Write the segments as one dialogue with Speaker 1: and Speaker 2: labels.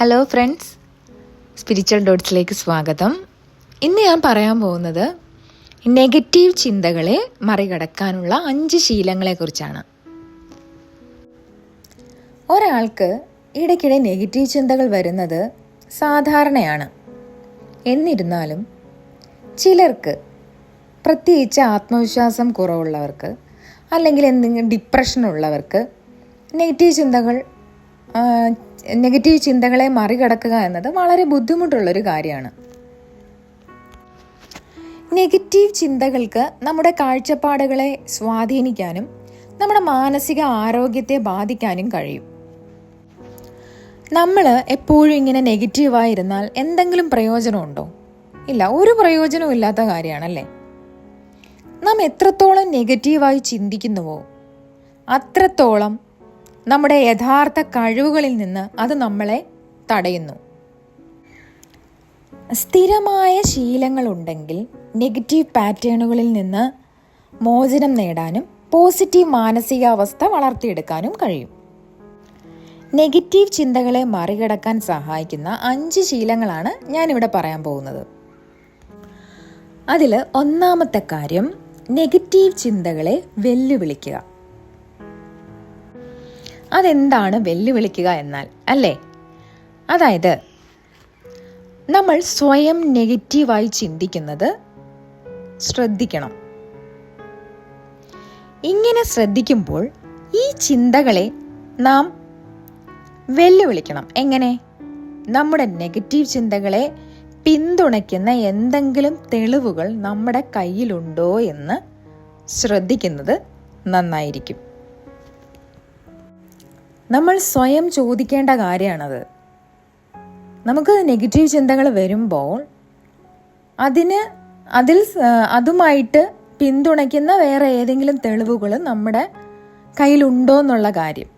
Speaker 1: Hello friends, spiritual ഡോട്ട്സിലേക്ക് സ്വാഗതം. ഇന്ന് ഞാൻ പറയാൻ പോകുന്നത് നെഗറ്റീവ് ചിന്തകളെ മറികടക്കാനുള്ള 5 ശീലങ്ങളെക്കുറിച്ചാണ്. ഒരാൾക്ക് ഇടയ്ക്കിടെ നെഗറ്റീവ് ചിന്തകൾ വരുന്നത് സാധാരണയാണ്. എന്നിരുന്നാലും ചിലർക്ക്, പ്രത്യേകിച്ച് ആത്മവിശ്വാസം കുറവുള്ളവർക്ക് അല്ലെങ്കിൽ എന്തെങ്കിലും ഡിപ്രഷനുള്ളവർക്ക് നെഗറ്റീവ് ചിന്തകളെ മറികടക്കുക എന്നത് വളരെ ബുദ്ധിമുട്ടുള്ളൊരു കാര്യമാണ്. നെഗറ്റീവ് ചിന്തകൾക്ക് നമ്മുടെ കാഴ്ചപ്പാടുകളെ സ്വാധീനിക്കാനും നമ്മുടെ മാനസിക ആരോഗ്യത്തെ ബാധിക്കാനും കഴിയും. നമ്മൾ എപ്പോഴും ഇങ്ങനെ നെഗറ്റീവായിരുന്നാൽ എന്തെങ്കിലും പ്രയോജനമുണ്ടോ? ഇല്ല, ഒരു പ്രയോജനവും ഇല്ലാത്ത കാര്യമാണല്ലേ. നാം എത്രത്തോളം നെഗറ്റീവായി ചിന്തിക്കുന്നുവോ അത്രത്തോളം നമ്മുടെ യഥാർത്ഥ കഴിവുകളിൽ നിന്ന് അത് നമ്മളെ തടയുന്നു. സ്ഥിരമായ ശീലങ്ങളുണ്ടെങ്കിൽ നെഗറ്റീവ് പാറ്റേണുകളിൽ നിന്ന് മോചനം നേടാനും പോസിറ്റീവ് മാനസികാവസ്ഥ വളർത്തിയെടുക്കാനും കഴിയും. നെഗറ്റീവ് ചിന്തകളെ മറികടക്കാൻ സഹായിക്കുന്ന 5 ശീലങ്ങളാണ് ഞാനിവിടെ പറയാൻ പോകുന്നത്. അതിൽ ഒന്നാമത്തെ കാര്യം, നെഗറ്റീവ് ചിന്തകളെ വെല്ലുവിളിക്കുക. അതെന്താണ് വെല്ലുവിളിക്കുക എന്നാൽ, അല്ലേ? അതായത് നമ്മൾ സ്വയം നെഗറ്റീവായി ചിന്തിക്കുന്നത് ശ്രദ്ധിക്കണം. ഇങ്ങനെ ശ്രദ്ധിക്കുമ്പോൾ ഈ ചിന്തകളെ നാം വെല്ലുവിളിക്കണം. എങ്ങനെ? നമ്മുടെ നെഗറ്റീവ് ചിന്തകളെ പിന്തുണയ്ക്കുന്ന എന്തെങ്കിലും തെളിവുകൾ നമ്മുടെ കയ്യിലുണ്ടോ എന്ന് ശ്രദ്ധിക്കുന്നത് നന്നായിരിക്കും. നമ്മൾ സ്വയം ചോദിക്കേണ്ട കാര്യമാണത്. നമുക്ക് നെഗറ്റീവ് ചിന്തകൾ വരുമ്പോൾ അതുമായിട്ട് പിന്തുണയ്ക്കുന്ന വേറെ ഏതെങ്കിലും തെളിവുകൾ നമ്മുടെ കയ്യിലുണ്ടോ എന്നുള്ള കാര്യം.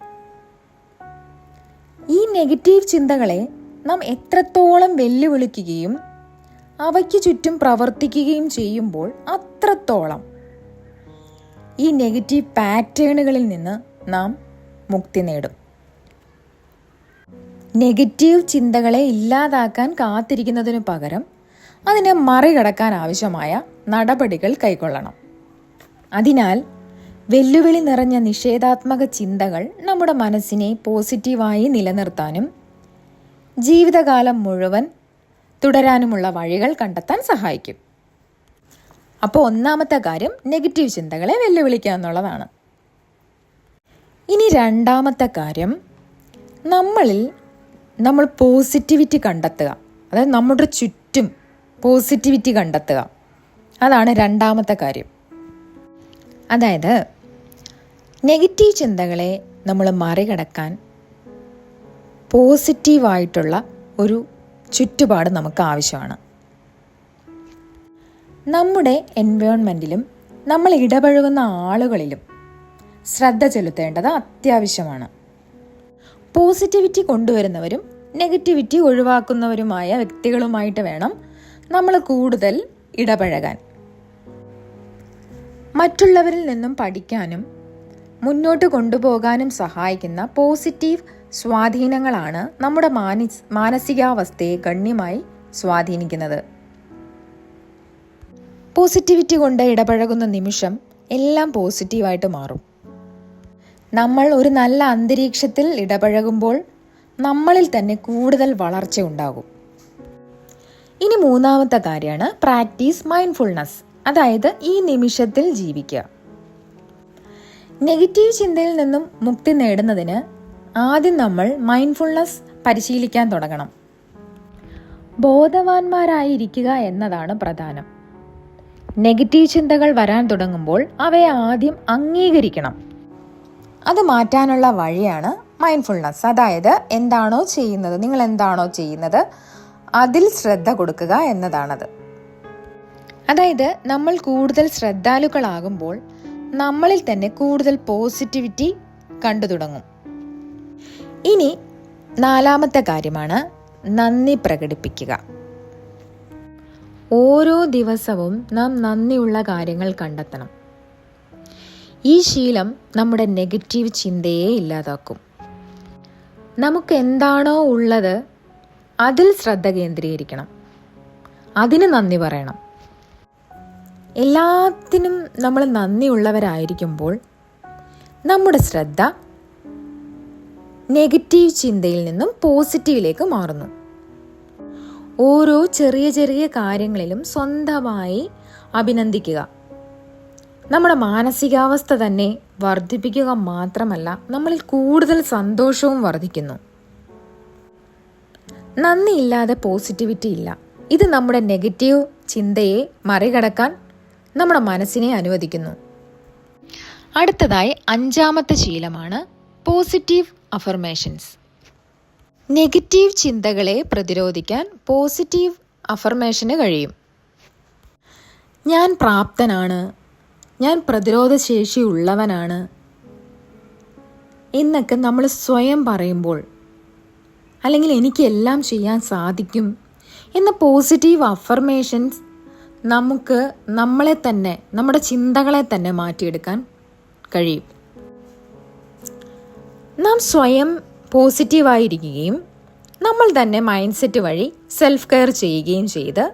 Speaker 1: ഈ നെഗറ്റീവ് ചിന്തകളെ നാം എത്രത്തോളം വെല്ലുവിളിക്കുകയും അവയ്ക്ക് ചുറ്റും പ്രവർത്തിക്കുകയും ചെയ്യുമ്പോൾ അത്രത്തോളം ഈ നെഗറ്റീവ് പാറ്റേണുകളിൽ നിന്ന് നാം മുക്തി നേടും. നെഗറ്റീവ് ചിന്തകളെ ഇല്ലാതാക്കാൻ കാത്തിരിക്കുന്നതിനു പകരം അതിനെ മറികടക്കാൻ ആവശ്യമായ നടപടികൾ കൈക്കൊള്ളണം. അതിനാൽ വെല്ലുവിളി നിറഞ്ഞ നിഷേധാത്മക ചിന്തകൾ നമ്മുടെ മനസ്സിനെ പോസിറ്റീവായി നിലനിർത്താനും ജീവിതകാലം മുഴുവൻ തുടരാനുമുള്ള വഴികൾ കണ്ടെത്താൻ സഹായിക്കും. അപ്പോൾ ഒന്നാമത്തെ കാര്യം നെഗറ്റീവ് ചിന്തകളെ വെല്ലുവിളിക്കുക എന്നുള്ളതാണ്. ഇനി രണ്ടാമത്തെ കാര്യം, നമ്മൾ പോസിറ്റിവിറ്റി കണ്ടെത്തുക. അതായത് നമ്മുടെ ചുറ്റും പോസിറ്റിവിറ്റി കണ്ടെത്തുക. അതാണ് രണ്ടാമത്തെ കാര്യം. അതായത് നെഗറ്റീവ് ചിന്തകളെ നമ്മൾ മറികടക്കാൻ പോസിറ്റീവായിട്ടുള്ള ഒരു ചുറ്റുപാട് നമുക്ക് ആവശ്യമാണ്. നമ്മുടെ എൻവയോൺമെൻറ്റിലും നമ്മൾ ഇടപഴകുന്ന ആളുകളിലും ശ്രദ്ധ ചെലുത്തേണ്ടത് അത്യാവശ്യമാണ്. പോസിറ്റിവിറ്റി കൊണ്ടുവരുന്നവരും നെഗറ്റിവിറ്റി ഒഴിവാക്കുന്നവരുമായ വ്യക്തികളുമായിട്ട് വേണം നമ്മൾ കൂടുതൽ ഇടപഴകാൻ. മറ്റുള്ളവരിൽ നിന്നും പഠിക്കാനും മുന്നോട്ട് കൊണ്ടുപോകാനും സഹായിക്കുന്ന പോസിറ്റീവ് സ്വാധീനങ്ങളാണ് നമ്മുടെ മാനസികാവസ്ഥയെ ഗണ്യമായി സ്വാധീനിക്കുന്നത്. പോസിറ്റിവിറ്റി കൊണ്ട് ഇടപഴകുന്ന നിമിഷം എല്ലാം പോസിറ്റീവായിട്ട് മാറും. നമ്മൾ ഒരു നല്ല അന്തരീക്ഷത്തിൽ ഇടപഴകുമ്പോൾ നമ്മളിൽ തന്നെ കൂടുതൽ വളർച്ച ഉണ്ടാകും. ഇനി മൂന്നാമത്തെ കാര്യമാണ് പ്രാക്ടീസ് മൈൻഡ്ഫുൾനെസ്. അതായത് ഈ നിമിഷത്തിൽ ജീവിക്കുക. നെഗറ്റീവ് ചിന്തയിൽ നിന്നും മുക്തി നേടുന്നതിന് ആദ്യം നമ്മൾ മൈൻഡ്ഫുൾനെസ് പരിശീലിക്കാൻ തുടങ്ങണം. ബോധവാന്മാരായിരിക്കുക എന്നതാണ് പ്രധാനം. നെഗറ്റീവ് ചിന്തകൾ വരാൻ തുടങ്ങുമ്പോൾ അവയെ ആദ്യം അംഗീകരിക്കണം. അത് മാറ്റാനുള്ള വഴിയാണ് മൈൻഡ്ഫുൾനെസ്. അതായത് നിങ്ങൾ എന്താണോ ചെയ്യുന്നത് അതിൽ ശ്രദ്ധ കൊടുക്കുക എന്നതാണത്. അതായത് നമ്മൾ കൂടുതൽ ശ്രദ്ധാലുക്കളാകുമ്പോൾ നമ്മളിൽ തന്നെ കൂടുതൽ പോസിറ്റിവിറ്റി കണ്ടു തുടങ്ങും. ഇനി നാലാമത്തെ കാര്യമാണ് നന്ദി പ്രകടിപ്പിക്കുക. ഓരോ ദിവസവും നാം നന്ദിയുള്ള കാര്യങ്ങൾ കണ്ടെത്തണം. ഈ ശീലം നമ്മുടെ നെഗറ്റീവ് ചിന്തയെ ഇല്ലാതാക്കും. നമുക്ക് എന്താണോ ഉള്ളത് അതിൽ ശ്രദ്ധ കേന്ദ്രീകരിക്കണം. അതിന് നന്ദി പറയണം. എല്ലാത്തിനും നമ്മൾ നന്ദിയുള്ളവരായിരിക്കുമ്പോൾ നമ്മുടെ ശ്രദ്ധ നെഗറ്റീവ് ചിന്തയിൽ നിന്നും പോസിറ്റീവിലേക്ക് മാറുന്നു. ഓരോ ചെറിയ ചെറിയ കാര്യങ്ങളിലും സ്വന്തമായി അഭിനന്ദിക്കുക നമ്മുടെ മാനസികാവസ്ഥ തന്നെ വർദ്ധിപ്പിക്കുക മാത്രമല്ല, നമ്മളിൽ കൂടുതൽ സന്തോഷവും വർദ്ധിക്കുന്നു. നന്ദിയില്ലാതെ പോസിറ്റിവിറ്റി ഇല്ല. ഇത് നമ്മുടെ നെഗറ്റീവ് ചിന്തയെ മറികടക്കാൻ നമ്മുടെ മനസ്സിനെ അനുവദിക്കുന്നു. അടുത്തതായി 5ാമത്തെ ശീലമാണ് പോസിറ്റീവ് അഫർമേഷൻസ്. നെഗറ്റീവ് ചിന്തകളെ പ്രതിരോധിക്കാൻ പോസിറ്റീവ് അഫർമേഷന് കഴിയും. ഞാൻ പ്രാപ്തനാണ്, ഞാൻ പ്രതിരോധശേഷിയുള്ളവനാണ് എന്നൊക്കെ നമ്മൾ സ്വയം പറയുമ്പോൾ, അല്ലെങ്കിൽ എനിക്ക് എല്ലാം ചെയ്യാൻ സാധിക്കും എന്ന പോസിറ്റീവ് അഫർമേഷൻസ് നമുക്ക് നമ്മളെ തന്നെ, നമ്മുടെ ചിന്തകളെ തന്നെ മാറ്റിയെടുക്കാൻ കഴിയും. നാം സ്വയം പോസിറ്റീവായിരിക്കുകയും നമ്മൾ തന്നെ മൈൻഡ് സെറ്റ് വഴി സെൽഫ് കെയർ ചെയ്യുകയും ചെയ്ത്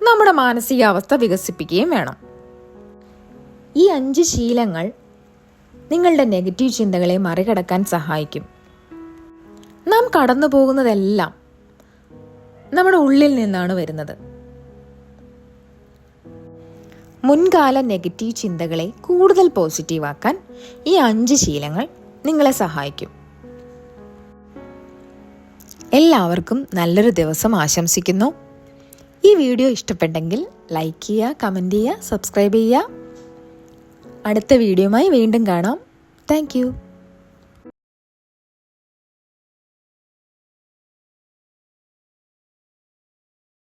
Speaker 1: നമ്മുടെ മാനസികാവസ്ഥ വികസിപ്പിക്കുകയും വേണം. ഈ 5 ശീലങ്ങൾ നിങ്ങളുടെ നെഗറ്റീവ് ചിന്തകളെ മറികടക്കാൻ സഹായിക്കും. നാം കടന്നു പോകുന്നതെല്ലാം നമ്മുടെ ഉള്ളിൽ നിന്നാണ് വരുന്നത്. മുൻകാല നെഗറ്റീവ് ചിന്തകളെ കൂടുതൽ പോസിറ്റീവാക്കാൻ ഈ 5 ശീലങ്ങൾ നിങ്ങളെ സഹായിക്കും. എല്ലാവർക്കും നല്ലൊരു ദിവസം ആശംസിക്കുന്നു. ഈ വീഡിയോ ഇഷ്ടപ്പെട്ടെങ്കിൽ ലൈക്ക് ചെയ്യുക, കമൻറ്റ് ചെയ്യുക, സബ്സ്ക്രൈബ് ചെയ്യുക. അടുത്ത വീഡിയോയുമായി വീണ്ടും കാണാം. Thank you.